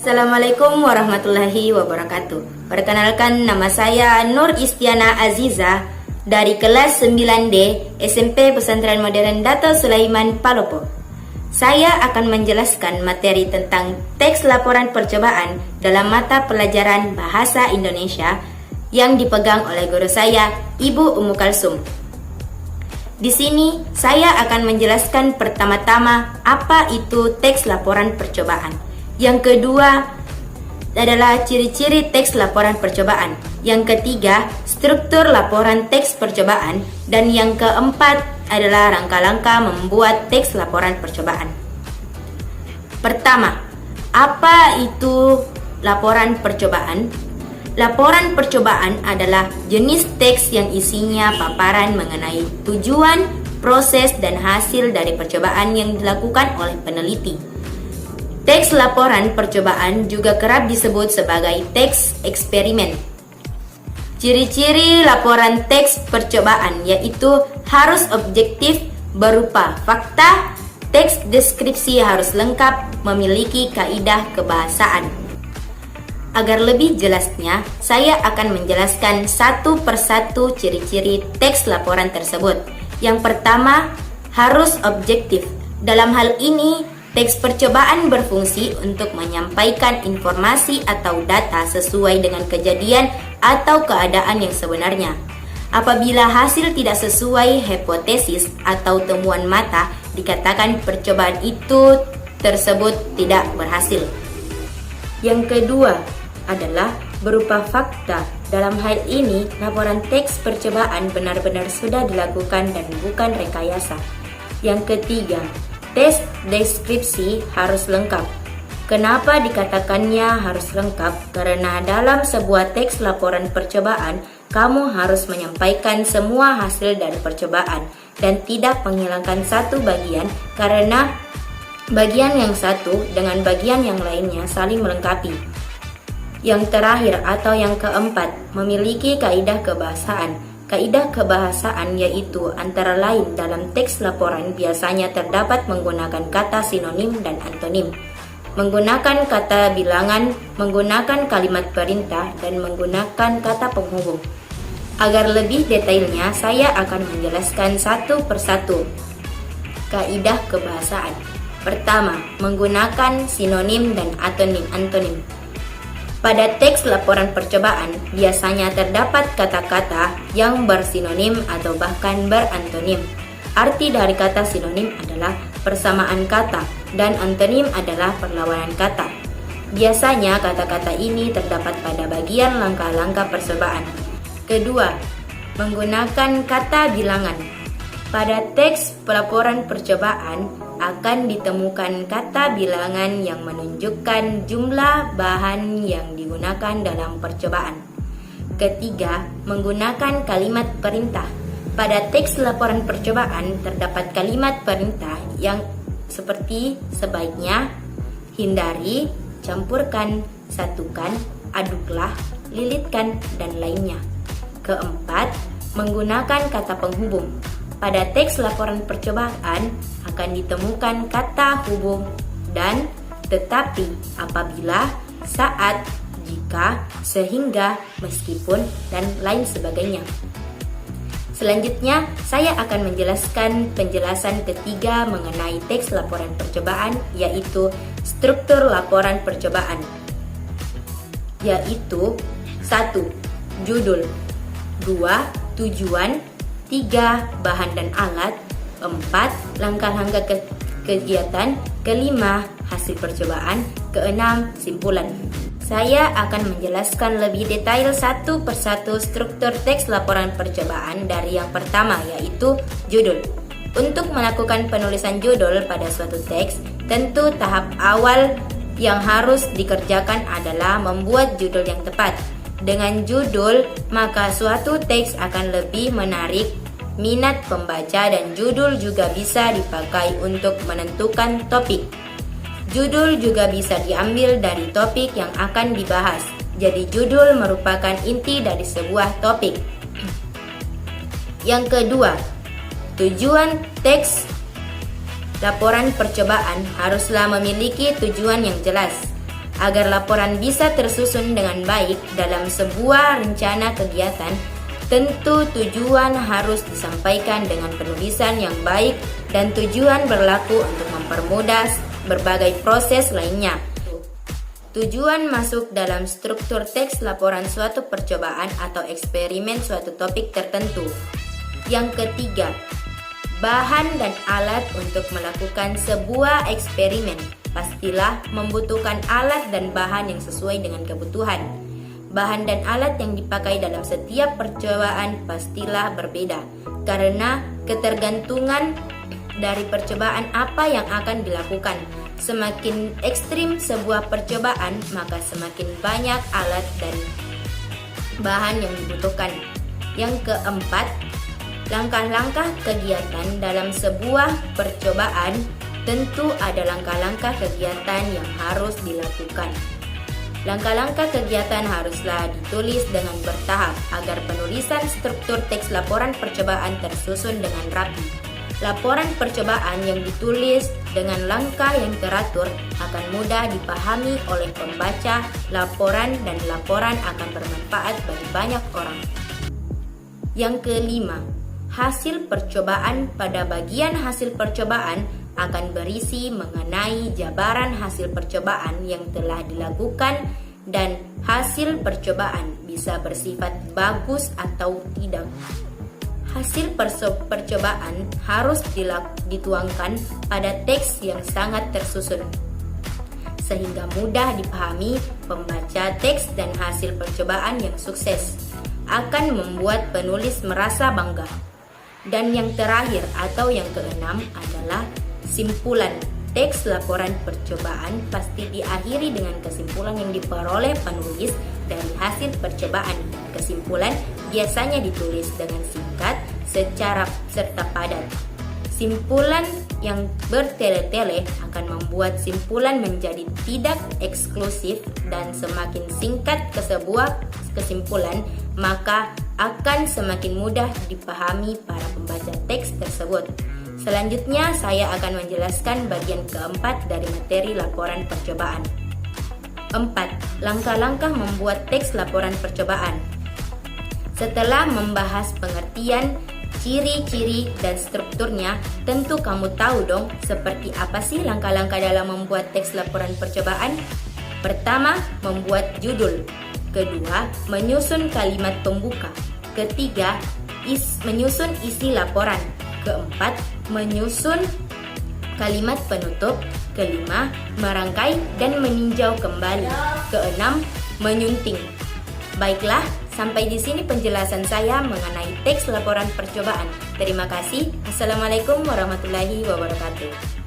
Assalamualaikum warahmatullahi wabarakatuh. Perkenalkan, nama saya Nur Istiana Aziza dari kelas 9D SMP Pesantren Modern Dato Sulaiman Palopo. Saya akan menjelaskan materi tentang teks laporan percobaan dalam mata pelajaran Bahasa Indonesia yang dipegang oleh guru saya, Ibu Ummu Kalsum. Di sini saya akan menjelaskan pertama-tama apa itu teks laporan percobaan. Yang kedua adalah ciri-ciri teks laporan percobaan. Yang ketiga, struktur laporan teks percobaan. Dan yang keempat adalah rangka-rangka membuat teks laporan percobaan. Pertama, apa itu laporan percobaan? Laporan percobaan adalah jenis teks yang isinya paparan mengenai tujuan, proses, dan hasil dari percobaan yang dilakukan oleh peneliti. Teks laporan percobaan juga kerap disebut sebagai teks eksperimen. Ciri-ciri laporan teks percobaan yaitu harus objektif berupa fakta, teks deskripsi harus lengkap, memiliki kaidah kebahasaan. Agar lebih jelasnya, saya akan menjelaskan satu persatu ciri-ciri teks laporan tersebut. Yang pertama, harus objektif. Dalam hal ini, teks percobaan berfungsi untuk menyampaikan informasi atau data sesuai dengan kejadian atau keadaan yang sebenarnya. Apabila hasil tidak sesuai hipotesis atau temuan mata, dikatakan percobaan itu tersebut tidak berhasil. Yang kedua adalah berupa fakta. Dalam hal ini, laporan teks percobaan benar-benar sudah dilakukan dan bukan rekayasa. Yang ketiga, teks deskripsi harus lengkap. Kenapa dikatakannya harus lengkap? Karena dalam sebuah teks laporan percobaan, kamu harus menyampaikan semua hasil dari percobaan dan tidak menghilangkan satu bagian karena bagian yang satu dengan bagian yang lainnya saling melengkapi. Yang terakhir atau yang keempat, memiliki kaidah kebahasaan. Kaidah kebahasaan yaitu antara lain dalam teks laporan biasanya terdapat menggunakan kata sinonim dan antonim, menggunakan kata bilangan, menggunakan kalimat perintah, dan menggunakan kata penghubung. Agar lebih detailnya, saya akan menjelaskan satu persatu kaidah kebahasaan. Pertama, menggunakan sinonim dan antonim. Pada teks laporan percobaan, biasanya terdapat kata-kata yang bersinonim atau bahkan berantonim. Arti dari kata sinonim adalah persamaan kata dan antonim adalah perlawanan kata. Biasanya kata-kata ini terdapat pada bagian langkah-langkah percobaan. Kedua, menggunakan kata bilangan. Pada teks pelaporan percobaan akan ditemukan kata bilangan yang menunjukkan jumlah bahan yang digunakan dalam percobaan. Ketiga, menggunakan kalimat perintah. Pada teks laporan percobaan terdapat kalimat perintah yang seperti sebaiknya, hindari, campurkan, satukan, aduklah, lilitkan, dan lainnya. Keempat, menggunakan kata penghubung. Pada teks laporan percobaan akan ditemukan kata hubung dan, tetapi, apabila, saat, jika, sehingga, meskipun, dan lain sebagainya. Selanjutnya, saya akan menjelaskan penjelasan ketiga mengenai teks laporan percobaan, yaitu struktur laporan percobaan. Yaitu 1. Judul, 2. Tujuan, 3. Bahan dan alat, 4. Langkah-langkah kegiatan, kelima hasil percobaan, keenam simpulan. Saya akan menjelaskan lebih detail satu persatu struktur teks laporan percobaan dari yang pertama yaitu judul. Untuk melakukan penulisan judul pada suatu teks, tentu tahap awal yang harus dikerjakan adalah membuat judul yang tepat. Dengan judul, maka suatu teks akan lebih menarik minat pembaca dan judul juga bisa dipakai untuk menentukan topik. Judul juga bisa diambil dari topik yang akan dibahas. Jadi judul merupakan inti dari sebuah topik. Yang kedua, tujuan teks laporan percobaan haruslah memiliki tujuan yang jelas. Agar laporan bisa tersusun dengan baik dalam sebuah rencana kegiatan, tentu tujuan harus disampaikan dengan penulisan yang baik dan tujuan berlaku untuk mempermudah berbagai proses lainnya. Tujuan masuk dalam struktur teks laporan suatu percobaan atau eksperimen suatu topik tertentu. Yang ketiga, bahan dan alat untuk melakukan sebuah eksperimen. Pastilah membutuhkan alat dan bahan yang sesuai dengan kebutuhan. Bahan dan alat yang dipakai dalam setiap percobaan pastilah berbeda, karena ketergantungan dari percobaan apa yang akan dilakukan. Semakin ekstrim sebuah percobaan, maka semakin banyak alat dan bahan yang dibutuhkan. Yang keempat, langkah-langkah kegiatan dalam sebuah percobaan. Tentu ada langkah-langkah kegiatan yang harus dilakukan. Langkah-langkah kegiatan haruslah ditulis dengan bertahap agar penulisan struktur teks laporan percobaan tersusun dengan rapi. Laporan percobaan yang ditulis dengan langkah yang teratur akan mudah dipahami oleh pembaca laporan dan laporan akan bermanfaat bagi banyak orang. Yang kelima, hasil percobaan. Pada bagian hasil percobaan akan berisi mengenai jabaran hasil percobaan yang telah dilakukan dan hasil percobaan bisa bersifat bagus atau tidak. Hasil percobaan harus dituangkan pada teks yang sangat tersusun sehingga mudah dipahami pembaca. Teks dan hasil percobaan yang sukses akan membuat penulis merasa bangga. Dan yang terakhir atau yang keenam adalah simpulan. Teks laporan percobaan pasti diakhiri dengan kesimpulan yang diperoleh penulis dari hasil percobaan. Kesimpulan biasanya ditulis dengan singkat serta padat. Simpulan yang bertele-tele akan membuat simpulan menjadi tidak eksklusif, dan semakin singkat sebuah kesimpulan, maka akan semakin mudah dipahami para pembaca teks tersebut. Selanjutnya, saya akan menjelaskan bagian keempat dari materi laporan percobaan. 4. Langkah-langkah membuat teks laporan percobaan. Setelah membahas pengertian, ciri-ciri, dan strukturnya, tentu kamu tahu dong seperti apa sih langkah-langkah dalam membuat teks laporan percobaan. Pertama, membuat judul. Kedua, menyusun kalimat pembuka. Ketiga, menyusun isi laporan. Keempat, menyusun kalimat penutup. Kelima, merangkai dan meninjau kembali. Keenam, menyunting. Baiklah, sampai di sini penjelasan saya mengenai teks laporan percobaan. Terima kasih. Assalamualaikum warahmatullahi wabarakatuh.